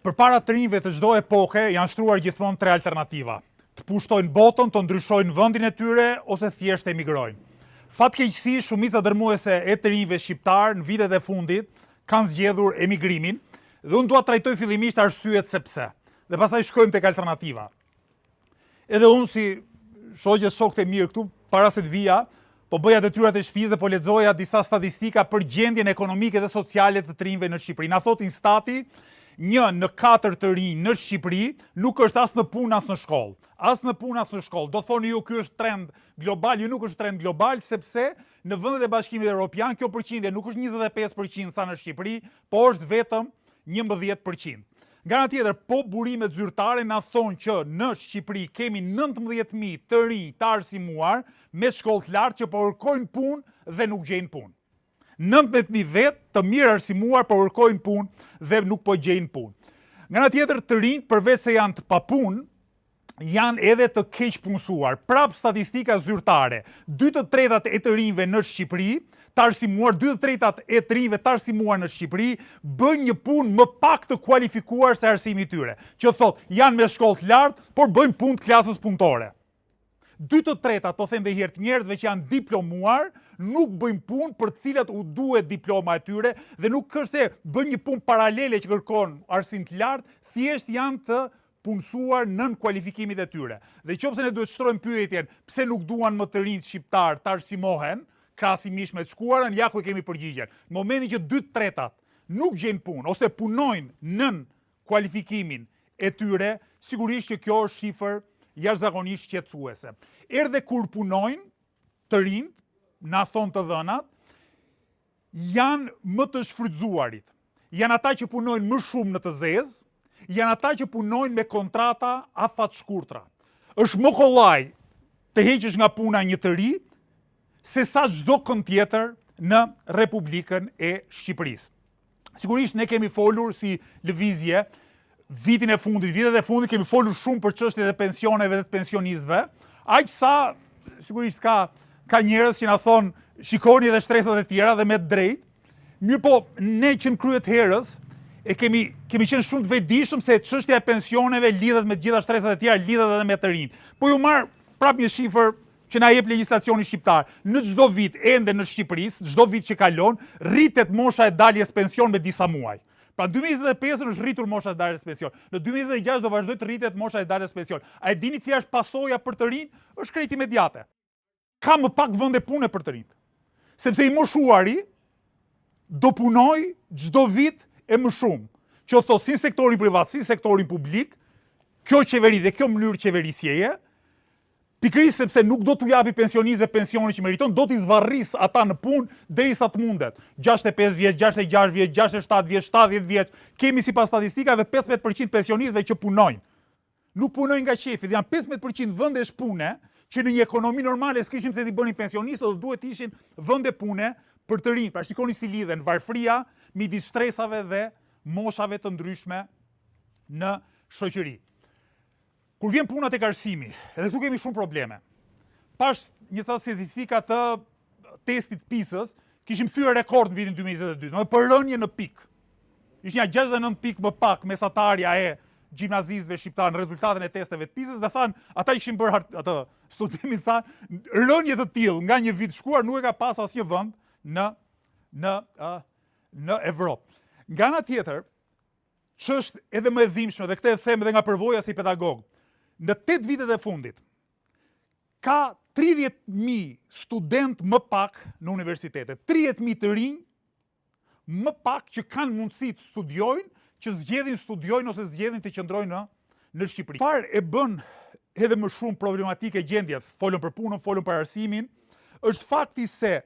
Përpara të rinjve të çdo epoke janë shtruar gjithmonë tre alternativa. Të pushtojnë botën, të ndryshojnë vendin e tyre ose thjesht emigrojnë. Fatkeqësi, shumica dërmuese e të rinjve shqiptar në vitet e fundit kanë zgjedhur emigrimin dhe unë dua të trajtoj fillimisht arsyet se pse. Dhe pastaj shkojmë tek alternativa. Edhe unë si shoqë shokët e mirë këtu para se të vija, po bëja detyrat e shtëpisë dhe po lexoja disa statistika për gjendjen ekonomike dhe sociale të rinjve në Shqipëri. Na thot Instati, 1 në 4 të rinj në Shqipëri nuk është as në punë as në shkollë. As në punë as në shkollë. Do thoni ju ky është trend global, ju nuk është trend global sepse në vendet e Bashkimit Evropian kjo përqindje nuk është 25% sa në Shqipëri, po është vetëm 11%. Nga ana tjetër, po burimet zyrtare na thonë që në Shqipëri kemi 19.000 të rinj të arsimuar me shkollë të lartë që po kërkojnë punë dhe nuk gjejnë punë. 19.000 vetë të mirë arsimuar po kërkojnë punë dhe nuk po gjejnë punë. Nga ana tjetër, të rinjt përveç se janë të papunë, janë edhe të keq punësuar. Prap statistika zyrtare, 2/3 e të rinjve në Shqipëri, të arsimuar, 2/3 e të rinjve të arsimuar në Shqipëri bëjnë një punë më pak të kualifikuar se arsimi i tyre. Që thot, janë me shkollë të lartë, por bëjnë punë të klasës punëtore. 2/3, po them dhe herë, njerëzve që janë diplomuar nuk bëjnë punë për të cilat u duhet diploma e tyre dhe nuk është se bëjnë një punë paralele që kërkon arsim të lartë, thjesht janë të punësuar nën kualifikimit e tyre. Dhe qofse ne duhet shtrojmë pyetjen pse nuk duan më të rinjt shqiptar të arsimohen, krahasimisht me të shkuarën, ja ku kemi përgjigjen. Në momentin që 2/3 nuk gjejnë punë ose punojnë nën kualifikimin e tyre, sigurisht që kjo është shifër jashtëzakonisht shqetësuese. Erdhe kur punojnë të rinjt, na thonë të dhënat, janë më të shfrytzuarit. Janë ata që punojnë më shumë në të zezë, janë ata që punojnë me kontrata afatshkurtra. Është më kollaj të heqësh nga puna një të ri, se sa çdo kënd tjetër në Republikën e Shqipërisë. Sigurisht ne kemi folur si lëvizje vitin e fundit, vitet e fundit kemi folur shumë për çështjet e pensioneve dhe të pensionistëve, aq sa sigurisht ka njerëz që na thonë shikoni edhe shtresat e tjera dhe me të drejtë. Mirë po, ne që në kryet herës e kemi qenë shumë të vetëdijshëm se çështja e pensioneve lidhet me të gjitha shtresat e tjera, lidhet edhe me të rinjt. Po ju marr prap një shifër që na jep legjislacioni shqiptar. Në çdo vit ende në Shqipëri, çdo vit që kalon, rritet mosha e daljes pension me disa muaj. Pra 2025 është rritur mosha e daljes pension. Në 2026 do vazhdoj të rritet mosha e daljes pension. A e dini cila është pasoja për të rinj? Është krejt imediate. Ka më pak vende pune për të rinjt. Sepse i moshuari do punoj çdo vit e më shumë. Që thot si sektorin privat, si sektorin publik, kjo qeveri dhe kjo mënyrë qeverisjeje, pikërisht sepse nuk do t'u japi pensionistëve pensionin që meriton, do t'i zvarris ata në punë derisa të mundet. 65 vjeç, 66 vjeç, 67 vjeç, 70 vjeç, kemi sipas statistikave 15% pensionistëve që punojnë. Nuk punojnë nga qefi, dhe janë 15% vendesh pune që në një ekonomi normale s'kishim se t'i bënin pensionistët, dhe duhet ishin vende pune për të rinj. Pra shikoni si lidhen varfëria midis stresave dhe moshave të ndryshme në shoqëri. Kur vjen puna tek arsimi, edhe këtu kemi shumë probleme. Pas një ca statistika të testit PISA-s, kishim thyer rekord në vitin 2022, në për rënje në pikë. Ishte një 69 pikë më pak mesatarja e gjimnazistëve shqiptar në rezultatin e testeve të PISA-s dhe thanë, ata që kishin bërë atë studimin thanë, rënje të tillë nga një vit shkuar nuk e ka pas asnjë vend në Evropë. Nga ana tjetër, ç'është edhe më e dhimbshme dhe këtë e them edhe nga përvoja si pedagog. Në 8 vitet e fundit, ka 30.000 student më pak në universitete. 30.000 të rinj më pak që kanë mundësi të studiojnë, që zgjedhin studiojnë ose zgjedhin të qëndrojnë në Shqipëri. Çfarë e bën edhe më shumë problematike gjendjet, folëm për punën, folëm për arsimin, është fakti se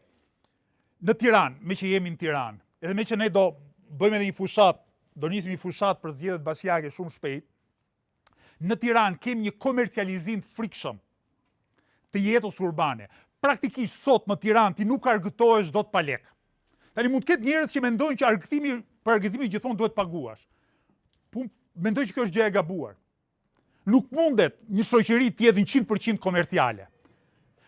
në Tiranë, me që jemi në Tiranë, edhe me që ne do bëjmë edhe një fushat, do nisim një fushat për zgjedhjet bashkiake shumë shpejt, në Tiranë kemi një komercializim frikshëm të jetës urbane. Praktikisht sot në Tiranë ti nuk argëtohesh dot pa lek. Tani mund të ketë njerëz që mendojnë që për argëtimin gjithmonë duhet paguash. Mendoj që kjo është gjë e gabuar. Nuk mundet një shoqëri të jetë 100% komerciale.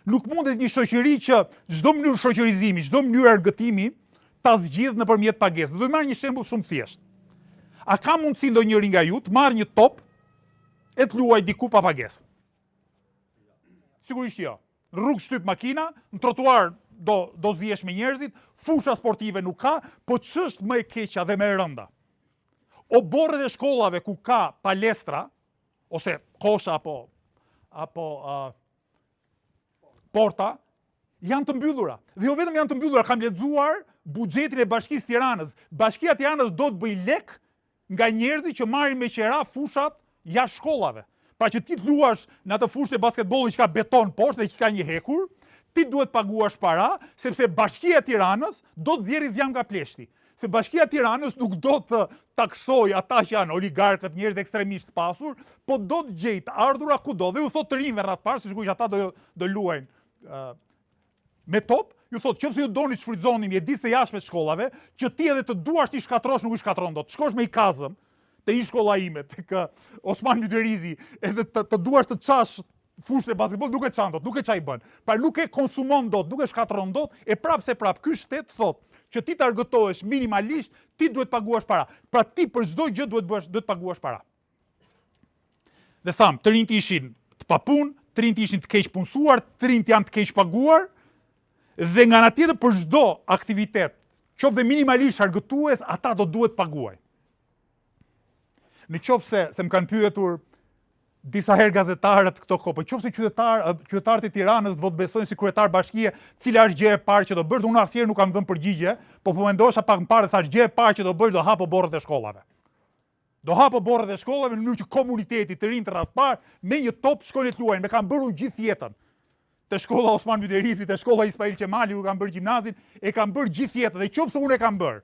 Nuk mundet një shoqëri që çdo mënyrë shoqërizimi, çdo mënyrë argëtimi ta zgjidh nëpërmjet pagesës. Do të marr një shembull shumë thjesht. A ka mundësi ndonjëri nga ju të marrë një top e të luaj diku pa pagesë? Sigurisht jo. Në rrugë shtyp makina, në trotuar do ziesh me njerëzit, fusha sportive nuk ka, po ç'është më e keqja dhe më e rënda? Oborret e shkollave ku ka palestra, ose kosha apo porta, janë të mbyllura. Dhe jo vetëm janë të mbyllura, kam lexuar buxhetin e Bashkisë Tiranës. Bashkia Tiranës do të bëj lek nga njerëzit që marrin me qera fushat jashtë shkollave. Pra që ti të luash në atë fushë e basketbollit që ka beton poshtë dhe që ka një hekur, ti duhet paguash para, sepse Bashkia Tiranës do të nxjerrë dhjam nga pleshti. Se Bashkia Tiranës nuk do të taksoj ata që janë oligarkët, njerëz ekstremisht pasur, po do të gjej të ardhura kudo dhe ju thot të rinjve rreth parë, sigurisht ata do luajnë me top, ju thot nëse ju doni të shfrytëzoni mjedisë të jashtme të shkollave, që ti edhe të duash ti shkatrosh nuk i shkatron dot. Shkosh me ikazëm te i shkolla ime, tek Osman Myterizi, edhe të duash të çash fushën e basketbollit, nuk e çan dot, nuk e çaj bën. Pra nuk e konsumon dot, nuk e shkatron dot, e prapse prap ky shtet thot që ti të argëtohesh minimalisht, ti duhet paguash para. Pra ti për çdo gjë duhet paguash para. Dhe tham, të rinjt ishin të papunë, të rinjt ishin të keq punësuar, të rinjt janë të keq paguar, dhe nga ana tjetër për çdo aktivitet, qoftë minimalisht argëtues, ata do duhet paguaj. Në qoftë se më kanë pyetur disa herë gazetarët këto kohë, po qoftë qytetarët e Tiranës do të besojnë si kryetar bashkie, cila është gjë e parë që do bësh, unë asnjëherë nuk kam dhënë përgjigje, po mendosha pak më parë thash gjë e parë që do bësh do hapo borret e shkollave. Do hapo borret e shkollave në mënyrë që komuniteti të rinë të rreth parë me një top shkollë të luajnë, me kanë bërë gjithë jetën. Te shkolla Osman Myterizi, te shkolla Ismail Qemali ku kanë bërë gjimnazin, e kanë bërë gjithë jetën dhe qoftë unë e kam bërë.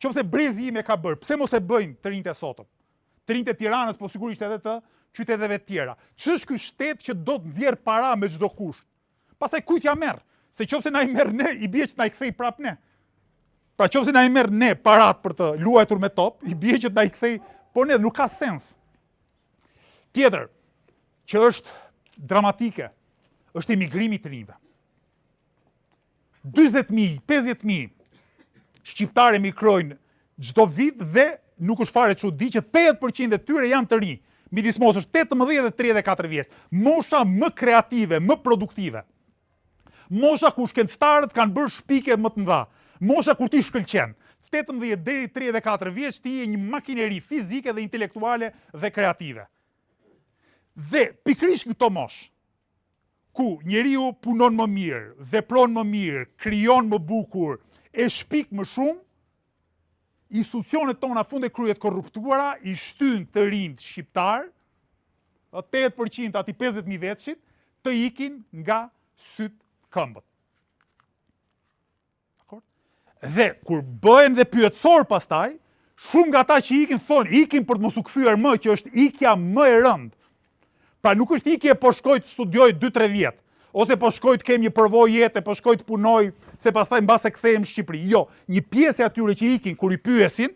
Qoftë brezi im e ka bërë, pse mos e bëjnë të rinjtë e sotëm? Të rinjtë e Tiranës, po sigurisht edhe të qyteteve të tjera. Ç'është ky shtet që do të nxjerr para me çdo kusht? Pastaj kujt ja merr? Se qoftë na i merr ne, i bie që na i kthej prap ne. Pra qoftë na i merr ne parat për të luajtur me top, i bie që na i kthej, po ne nuk ka sens. Tjetër, që është dramatike, është emigrimi të rinjve. 40.000, 50.000 shqiptarë emigrojnë çdo vit dhe nuk është fare çudi që 80% e tyre janë të rinj, midis moshës 18 dhe 34 vjeç. Mosha më kreative, më produktive. Mosha ku shkencëtarët kanë bërë shpike më të mëdha. Mosha kur ti shkëlqen. 18 deri 34 vjeç ti je një makineri fizike dhe intelektuale dhe kreative. Dhe pikërisht këto moshë ku njeriu punon më mirë, vepron më mirë, krijon më bukur, e shpik më shumë, institucionet tona funde kryet korruptuara i shtyn të rinjt shqiptar, 8% ati 50.000 vjeçit, të ikin nga syt këmbët. Dhe kur bëhen dhe pyetësor pastaj, shumë nga ata që ikin thonë, ikin për të mos u kthyer më, që është ikja më e rëndë. Pra nuk është ikje po shkoj të studioj 2-3 vjet, ose po shkoj të kem një përvojë jete, po shkoj të punoj, se pastaj mbase kthehem në Shqipëri. Jo, një pjesë e atyre që ikin kur i pyesin,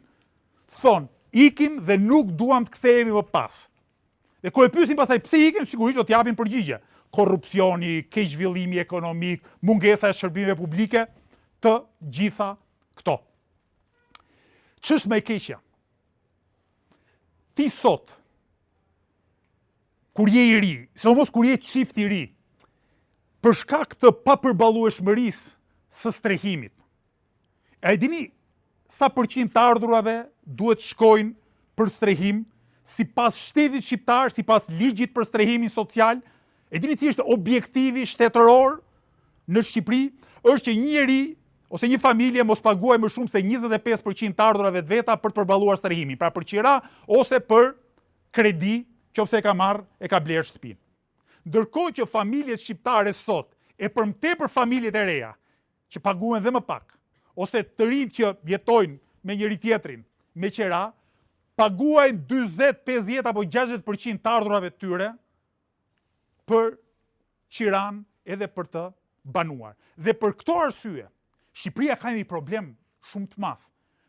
thonë, ikim dhe nuk duam të kthehemi më pas. Dhe kur e pyesin pastaj pse ikin, sigurisht do të japin përgjigje. Korrupsioni, keq zhvillimi ekonomik, mungesa e shërbimeve publike, të gjitha këto. Ç'është më e keqja? Ti sot, kur je i ri, sidomos kur je çift i ri, për shkak të papërballueshmërisë së strehimit. A e dini sa përqind të ardhurave duhet shkojnë për strehim sipas shtetit shqiptar, sipas ligjit për strehimin social? E dini si është objektivi shtetëror në Shqipëri? Është që një njeri ose një familje mos paguaj më shumë se 25% të ardhurave të veta për të përballuar strehimin, pra për qira ose për kredi, qofse e ka marrë, e ka blerë shtëpinë. Ndërkohë që familjet shqiptare sot, e përmtepër familjet e reja, që paguhen dhe më pak, ose të rinj që jetojnë me njëri tjetrin, me qera, paguajnë 40, 50 apo 60% të ardhurave të tyre për qiran edhe për të banuar. Dhe për këto arsye, Shqipëria ka një problem shumë të madh,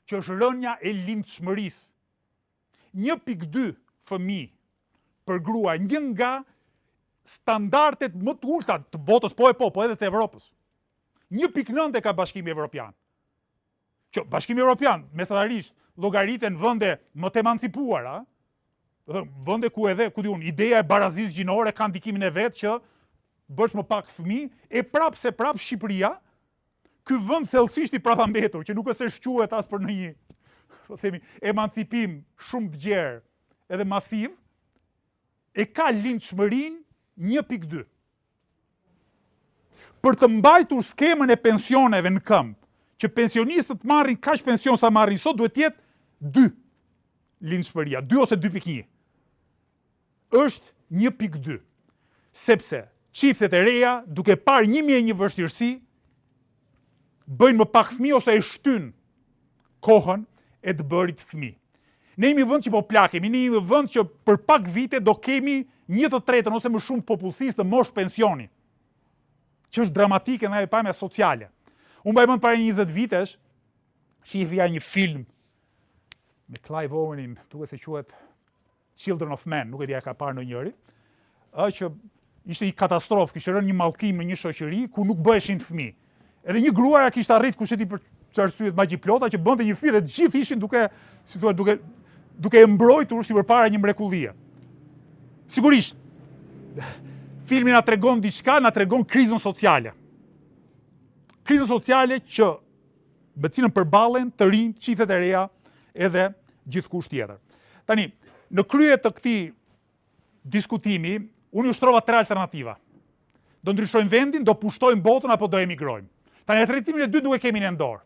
që është rënja e lindshmërisë. 1.2 fëmijë për grua, një nga standardet më të ulta të botës, po edhe të Evropës. 1.9 ka Bashkimi Evropian. që Bashkimi Evropian, mesatarisht, llogariten vende më të emancipuara, vende ku edhe, ideja e barazisë gjinore ka ndikimin e vet që bësh më pak fëmijë, e prap Shqipëria, ky vend thellësisht i prapambetur, që nuk është se shquhet as për në një, po themi, emancipim shumë të gjerë edhe masiv, e ka lindshmërinë 1.2. Për të mbajtur skemën e pensioneve në këmbë, që pensionistët marrin kaq pension sa marrin sot, duhet të jetë 2 lindshmëria, 2 ose 2.1. Është 1.2. Sepse çiftet e reja, duke parë 1.001 vështirësi, bëjnë më pak fëmijë ose e shtyn kohën e të bërit fëmijë. Ne jemi vend që po plakemi, ne jemi vend që për pak vite do kemi 1/3 ose më shumë popullsisë të mosh pensioni, që është dramatike nga e pamja sociale. Unë mbaj mend para 20 vitesh, shihja një film me Clive Owenin, duket se quhet Children of Men, nuk e di a ka parë ndonjëri, që ishte një katastrofë, kishte rënë një mallkim në një shoqëri ku nuk bëheshin fëmijë. Edhe një gruaja kishte arrit kush e di për çarsye të magjiplota që bënte një fëmijë dhe të gjithë ishin duke e mbrojtur si përpara një mrekullie. Sigurisht, filmi na tregon diçka, na tregon krizën sociale. Krizën sociale që me cilën përballen të rinj, çiftet e reja edhe gjithkusht tjetër. Tani, në krye të këtij diskutimi, unë ushtrova 3 alternativa. Do ndryshojmë vendin, do pushtojmë botën apo do emigrojmë. Tani drejtimin e dytë nuk e kemi në dorë.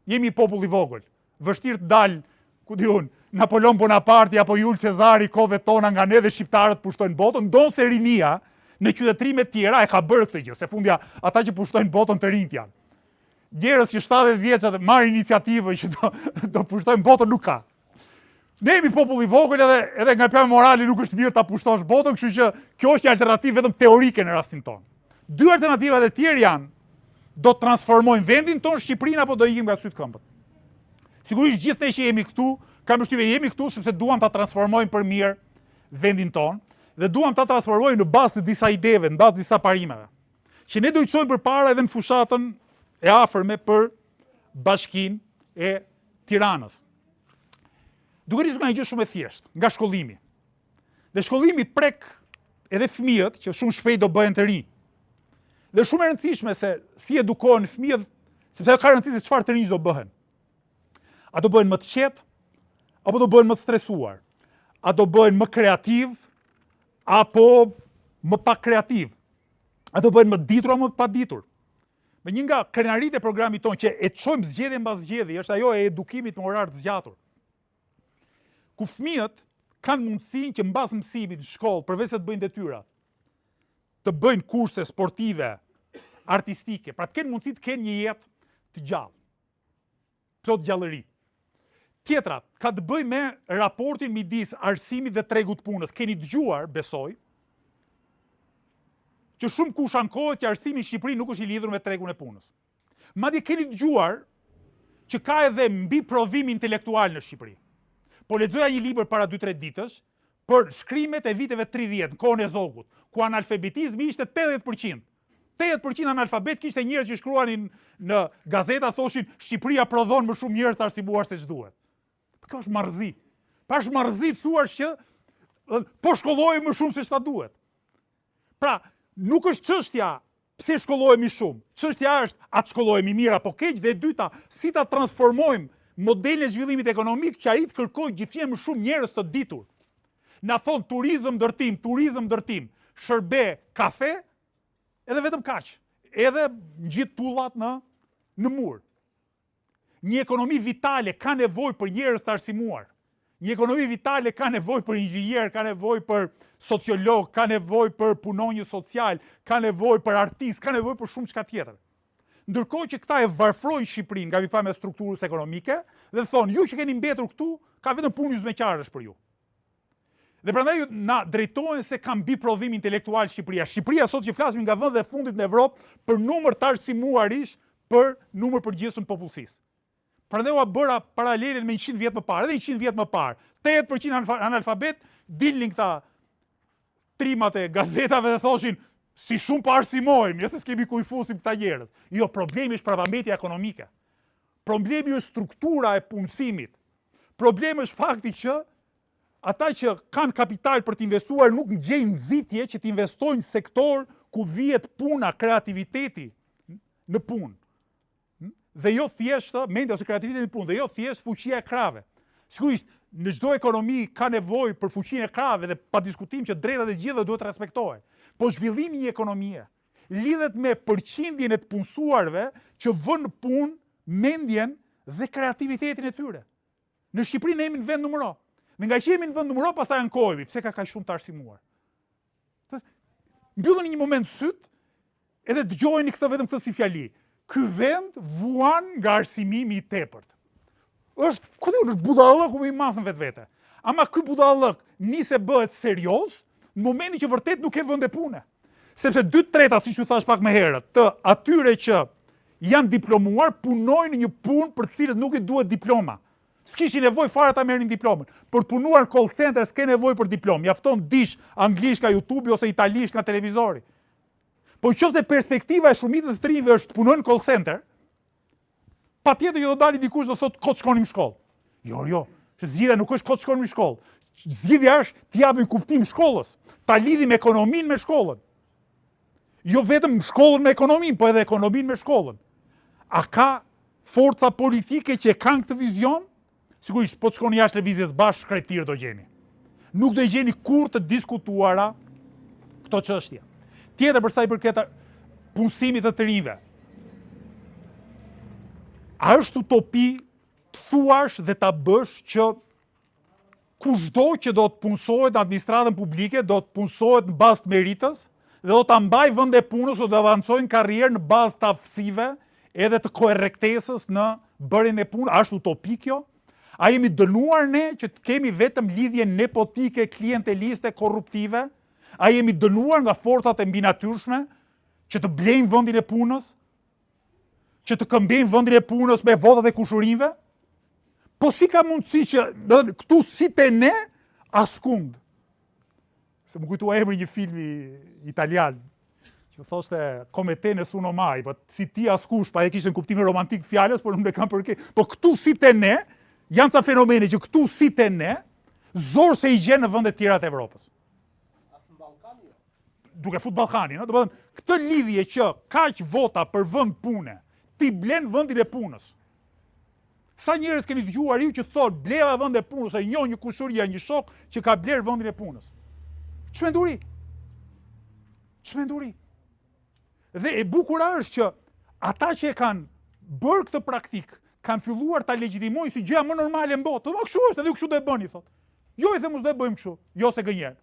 Jemi popull i vogël. Vështirë të dalë, ku di unë, Napoleon Bonaparte apo Jules Cezari kohëve tona nga ne dhe shqiptarët pushtojnë botën, ndonse rinia në qytetrime të tjera e ka bërë këtë gjë, se fundja ata që pushtojnë botën të rinjt janë. Njerëz që 70 vjeçat marrin iniciativë që do pushtojnë botën nuk ka. Ne jemi popull i vogël edhe nga pjana morale nuk është mirë ta pushtosh botën, kështu që kjo është një alternativë vetëm teorike në rastin tonë. 2 alternativat e tjerë janë: do të transformojmë vendin tonë, Shqipërinë, apo do ikim nga syt këmbët. Sigurisht gjithë ne që jemi këtu, kam përshtypjen jemi këtu sepse duam ta transformojmë për mirë vendin tonë dhe duam ta transformojmë në bazë të disa ideve, në bazë të disa parimeve. Që ne do i çojmë përpara edhe në fushatën e afërme për Bashkinë e Tiranës. Duke nisur nga një gjë shumë e thjeshtë, nga shkollimi. Dhe shkollimi prek edhe fëmijët që shumë shpejt do bëhen të rinj. Dhe shumë e rëndësishme se si edukohen fëmijët, sepse ka rëndësi se çfarë të rinj do bëhen. A do bëhen më të qetë, apo do bëhen më të stresuar? A do bëhen më kreativ, apo më pak kreativ? A do bëhen më ditur apo më pa ditur? Me një nga krenaritë e programit tonë që e çojmë zgjedhje mbas zgjedhje, është ajo e edukimit me orar të zgjatur. Ku fëmijët kanë mundësinë që mbas mësimit në shkollë, përveç se të bëjnë detyra, të bëjnë kurse sportive, artistike, pra të kenë mundësi të kenë një jetë të gjallë, plot gjallëri. Tjetra, ka të bëjë me raportin midis arsimit dhe tregut punës. Keni dëgjuar, besoj, që shumë kush ankohet që arsimi në Shqipëri nuk është i lidhur me tregun e punës. Madje keni dëgjuar që ka edhe mbi prodhim intelektual në Shqipëri. Po lexoja një libër para 2-3 ditësh për shkrimet e viteve 30 në kohën e Zogut, ku analfabetizmi ishte 80%. 80% analfabet kishte njerëz që shkruanin në gazeta thoshin Shqipëria prodhon më shumë njerëz të arsimuar se ç'duhet. Kjo është marrëzi. Pa është marrëzi të thuash që po shkollohemi më shumë se ç'ta duhet. Pra, nuk është çështja pse shkollohemi shumë. Çështja është a të shkollohemi mirë apo keq, dhe e dyta, si ta transformojmë modelin e zhvillimit ekonomik që ai të kërkojë gjithnjë më shumë njerëz të ditur. Na thon turizëm ndërtim, shërbe, kafe, edhe vetëm kaq. Edhe ngjit tullat në mur. Një ekonomi vitale ka nevojë për njerëz të arsimuar. Një ekonomi vitale ka nevojë për inxhinier, ka nevojë për sociolog, ka nevojë për punonjës social, ka nevojë për artist, ka nevojë për shumë çka tjetër. Ndërkohë që këta e varfrojnë Shqipërinë nga pikpamja e strukturës ekonomike dhe thonë, ju që keni mbetur këtu, ka vetëm punë zmeqarësh për ju. Dhe prandaj na drejtohen se ka mbi prodhim intelektual Shqipëria. Shqipëria sot që flasim nga vendet e fundit në Evropë për numër të arsimuarish për numër përgjithshëm popullsisë. Prandaj u bëra paralelen me 100 vjet më parë, edhe 100 vjet më parë. 80% analfabet dilnin këta trimat e gazetave dhe thoshin si shumë pa arsimojmë, ja se s'kemi ku i fusim këta njerëz. Jo, problemi është prapambetia ekonomike. Problemi është struktura e punësimit. Problemi është fakti që ata që kanë kapital për të investuar nuk gjejnë nxitje që të investojnë në sektor ku vihet puna, kreativiteti në punë. Dhe jo thjesht mendja ose kreativiteti në punë, dhe jo thjesht fuqia e krave. Sigurisht, në çdo ekonomi ka nevojë për fuqinë e krave dhe pa diskutim që drejtat e gjithëve duhet respektohen. Po zhvillimi i një ekonomie lidhet me përqindjen e të punësuarve që vënë punë mendjen dhe kreativitetin e tyre. Në Shqipëri ne jemi në vend numër 1. Dhe nga që jemi në vend numër 1, pastaj ankohemi, pse ka kaq shumë të arsimuar. Mbyllën një moment syt, edhe dëgjojeni vetëm këtë si fjali. Ky vend vuan nga arsimimi i tepërt. Është budallëk më i madh në vetvete. Ama ky budallëk nisi bëhet serioz në momentin që vërtet nuk ke vende pune. Sepse 2/3, siç ju thash pak më herët, të atyre që janë diplomuar punojnë në një punë për të cilët nuk i duhet diploma. S'kishin nevojë fare ta merrin diplomën. Për të punuar në call center s'ke nevojë për diplomë. Mjafton dish anglisht nga YouTube ose italisht nga televizori. Po nëse perspektiva e shumicës të rinjve është të punojnë në call center, patjetër që do dali dikush do thotë kot shkonim në shkollë. Jo, që zgjidhja nuk është kot shkonim në shkollë. Zgjidhja është të japim kuptim shkollës, ta lidhim ekonominë me shkollën. Jo vetëm shkollën me ekonominë, po edhe ekonominë me shkollën. A ka forca politike që kanë këtë vizion? Sigurisht, po të shkoni jashtë lëvizjes bashkë, kretir do gjeni. Nuk do gjeni kur të diskutuara këto çështje. Tjetër për sa i përket punësimit të rinjve. A është utopi të thuash dhe ta bësh që kushdo që do të punësohet në administratën publike, do të punësohet në bazë të meritës dhe do ta mbaj vende punës ose do avancojnë karrierë në bazë të aftësive edhe të korrektesës në bërjen e punës? A është utopi kjo? A jemi dënuar ne që të kemi vetëm lidhje nepotike, klienteliste, korruptive? A jemi dënuar nga forcat e mbinatyrshme që të blejnë vendin e punës? Që të këmbejnë vendin e punës me votat e kushërinjve? Po si ka mundësi që këtu si te ne askund? Se më kujtua emri një filmi italian që thoshte come te nessuno mai, po si ti askush, pa e kishte në kuptimin romantik të fjalës, por nuk e kam përke. Po këtu si te ne, janë ca fenomene që këtu si te ne, zorë se i gjenë në vendet tjera të Evropës. Duke fut Ballkani, do të thënë, këtë lidhje që kaq vota për vend pune, ti blen vendin e punës. Sa njerëz keni dëgjuar ju që thonë bleva vend e punës, ose njoh një kushëria, një shok që ka bler vendin e punës. Çmenduri. Çmenduri. Dhe e bukur është që ata që e kanë bërë këtë praktik, kanë filluar ta legjitimojnë si gjëja më normale në botë. Po kështu është, edhe kështu do e bëni, thotë. Jo, i them, s'do e bëjmë kështu. Jo se gënjen.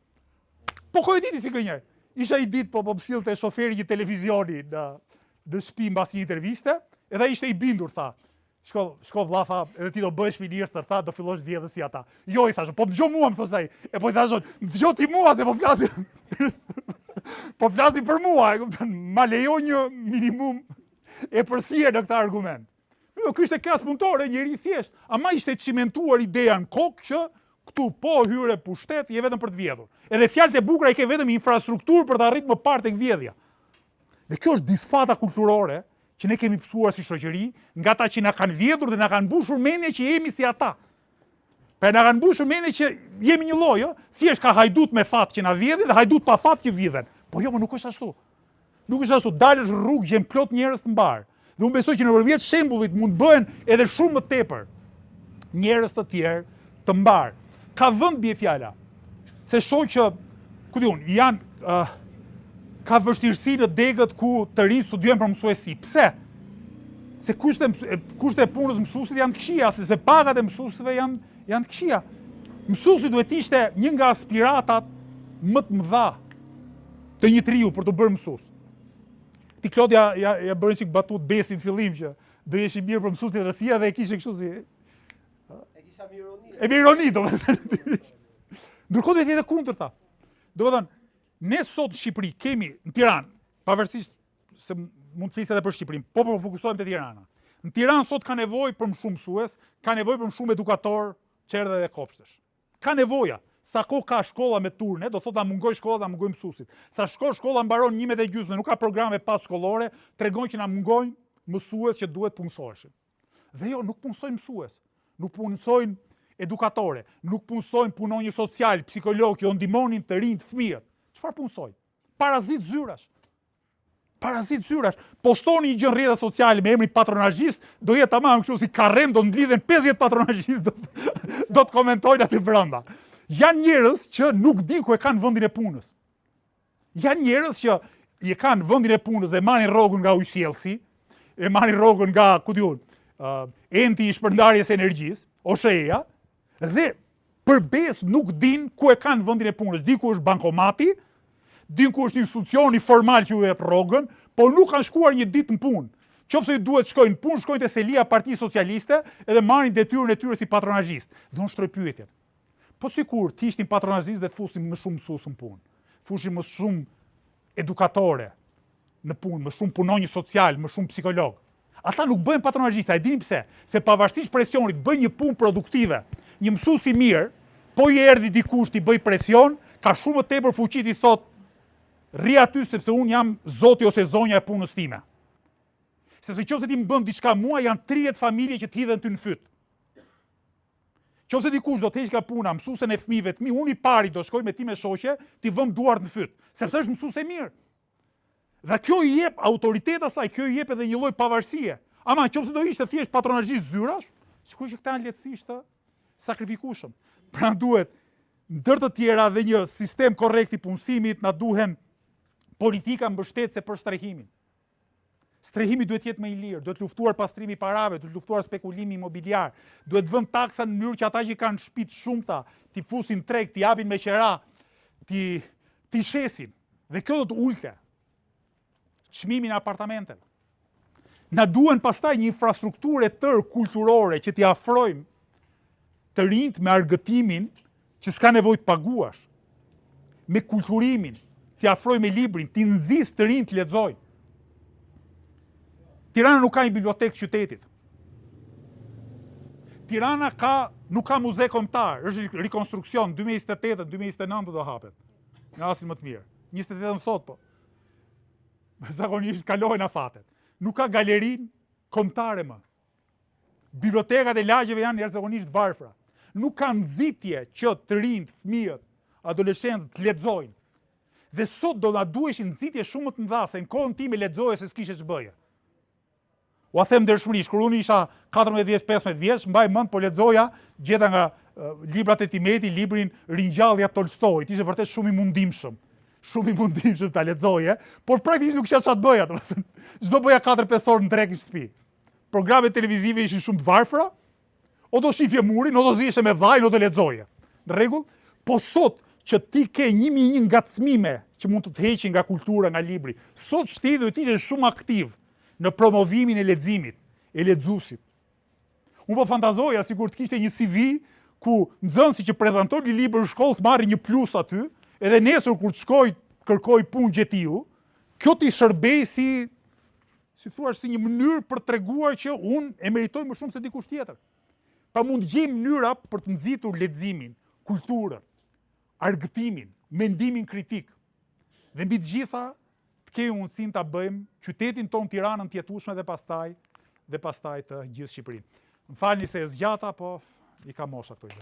Po ko e diti si gënjen? Isha i ditë po sillte shoferi një televizioni në shtëpi mbas një interviste, edhe ishte i bindur, tha. Shko vlla, tha, edhe ti do bëhesh ministër, tha, do fillosh vjedhë si ata. Jo, i thashë, po dëgjoj mua, më thoshte ai. E po i thashë, dëgjoj ti mua se po flasim. Po flasim për mua, e kupton, ma lejo një minimum e përsie në këtë argument. Jo, ky ishte klas punëtore, njëri thjesht, ama ishte cimentuar ideja në kokë që këtu po hyre pushtet, je vetëm për të vjedhur. Edhe fjalët e bukura i ke vetëm infrastrukturë për të arritur më parë tek vjedhja. Dhe kjo është disfata kulturore që ne kemi pësuar si shoqëri, nga ata që na kanë vjedhur dhe na kanë mbushur mendje që jemi si ata. Pra na kanë mbushur mendje që jemi një lloj, thjesht ka hajdut me fat që na vjedhin dhe hajdut pa fat që vjedhen. Po jo, nuk është ashtu. Nuk është ashtu, dalësh rrugë gjen plot njerëz të mbar. Dhe unë besoj që nëpërmjet shembullit mund bëhen edhe shumë më tepër njerëz të tjerë të mbar. Ka vend bie fjala. Se shoh që, ku diun, janë ka vështirësi në degët ku të rinj studiojnë për mësuesi. Pse? Se kushtet e punës mësuesit janë të këqija, se pagat e mësuesve janë të këqija. Mësuesi duhet ishte një nga aspiratat më të mëdha të një triu për të bërë mësues. Ti Klodja ja bëri sik batut besin fillim që do jesh i mirë për mësuesit e rësia dhe e kishe kështu si e kisha me ironi. E me ironi, domethënë. Ndërkohë duhet jetë kundërta. Domethënë, ne sot në Shqipëri kemi në Tiranë, pavarësisht se mund të flisë edhe për Shqipërinë, po fokusohem te Tirana. Në Tiranë sot ka nevojë për më shumë mësues, ka nevojë për më shumë edukator, çerdhe dhe kopshtesh. Ka nevoja. Sa kohë ka shkolla me turne, do thotë ta mungoj shkolla, ta mungoj mësuesit. Sa shkolla mbaron 11:30, nuk ka programe pas shkollore, tregon që na mungojnë mësues që duhet punësoheshin. Dhe jo, nuk punësojnë mësues, nuk punësojnë edukatore, nuk punësojnë punonjë social, psikolog, jo ndihmonin të rinjt, fëmijët. Çfarë punësojnë? Parazit zyrash. Parazit zyrash. Postoni një gjë në rrjetet sociale me emrin patronazhist, do jetë tamam kështu si karrem, do ndlidhen 50 patronazhist, do të komentojnë aty brenda. Janë njerëz që nuk din ku e kanë vendin e punës. Janë njerëz që i kanë vendin e punës dhe marrin rrogën nga ujësjellsi, e marrin rrogën nga, ku diun, enti i shpërndarjes energjisë, OSHE-ja, dhe përbes nuk din ku e kanë vendin e punës. Di ku është bankomati, din ku është institucioni formal që ju jep rrogën, por nuk kanë shkuar një ditë në punë. Qofse ju duhet shkojnë në punë, shkojnë te selia e Partisë Socialiste edhe marrin detyrën e tyre si patronazhist. Dhe unë shtroj pyetjen. Po sikur të ishtin patronazhist dhe të fusin më shumë mësues në punë, fusin më shumë edukatore në punë, më shumë punonjë social, më shumë psikolog. Ata nuk bëjnë patronazhista, e dini pse? Se pavarësisht presionit bëjnë një punë produktive. Një mësues i mirë, po i erdhi dikush ti bëj presion, ka shumë më tepër fuqi ti thot rri aty sepse unë jam zoti ose zonja e punës time. Sepse qofse ti më bën diçka mua, janë 30 familje që të hidhen ty në fyt. Qofse dikush do të heq nga puna, mësuesen e fëmijëve të mi, unë i pari do shkoj me ti me shoqe, ti vëm duart në fyt, sepse është mësues i mirë. Dhe kjo i jep autoritet asaj, kjo i jep edhe një lloj pavarësie. Ama qofse do ishte thjesht patronazhist zyrash, sikur që këta janë lehtësisht të sakrifikueshëm. Pra duhet ndër të tjera dhe një sistem korrekt i punësimit, na duhen politika mbështetëse për strehimin. Strehimi duhet jetë më i lirë, duhet luftuar pastrimi i parave, duhet luftuar spekulimi imobiliar, duhet vënë taksa në mënyrë që ata që kanë shtëpi të shumta, t'i fusin treg, t'i japin me qera, t'i shesin. Dhe kjo do të ulte çmimin e apartamenteve. Na duhen pastaj një infrastrukturë tërë kulturore që t'i afrojmë të rinjt me argëtimin që s'ka nevojë të paguash, me kulturimin, t'i afrojmë me librin, t'i nxis të rinjt të lexojnë. Tirana nuk ka një bibliotekë qytetit. Tirana nuk ka muze kombëtar, është rikonstruksion 2028-2029 do hapet. Në rastin më të mirë. 28 thot po. Zakonisht kalojnë afatet. Nuk ka galerin kombëtare më. Bibliotekat e lagjeve janë jashtëzakonisht varfra. Nuk ka nxitje që të rinjt, fëmijët, adoleshentët të lexojnë. Dhe sot do na duheshin nxitje shumë më të mëdha se në kohën time lexoje se s'kishe ç'bëje. Ua them ndershmërisht, kur unë isha 14-15 vjeç, mbaj mend po lexoja, gjeta nga librat e Timeti, librin Ringjallja Tolstojit, ishte vërtet shumë i mundimshëm. Shumë i mundimshëm ta lexoje, por praktikisht nuk kisha çfarë të bëja, domethënë. Çdo bëja 4-5 orë në treg në shtëpi. Programet televizive ishin shumë të varfra, o do shifje murin, o do ziheshe me vaj, o do lexoje. Në rregull? Po sot që ti ke 1001 ngacmime që mund të heqin nga kultura, nga libri, sot shteti duhet të ishte shumë aktiv në promovimin e leximit, e lexuesit. Unë po fantazoja sikur të kishte një CV ku nxënësi që prezanton një libër në shkollë të marrë një plus aty, edhe nesër kur të shkoj kërkoj punë gjetiu, kjo t'i shërbej si thuash si një mënyrë për treguar që unë e meritoj më shumë se dikush tjetër. Pa mund gjejmë mënyra për të nxitur leximin, kulturën, argëtimin, mendimin kritik. Dhe mbi të gjitha të kemi mundësinë ta bëjmë qytetin ton Tiranën të jetueshme dhe pastaj të gjithë Shqipërinë. Më falni se e zgjata, po i ka mosha këto gjëra.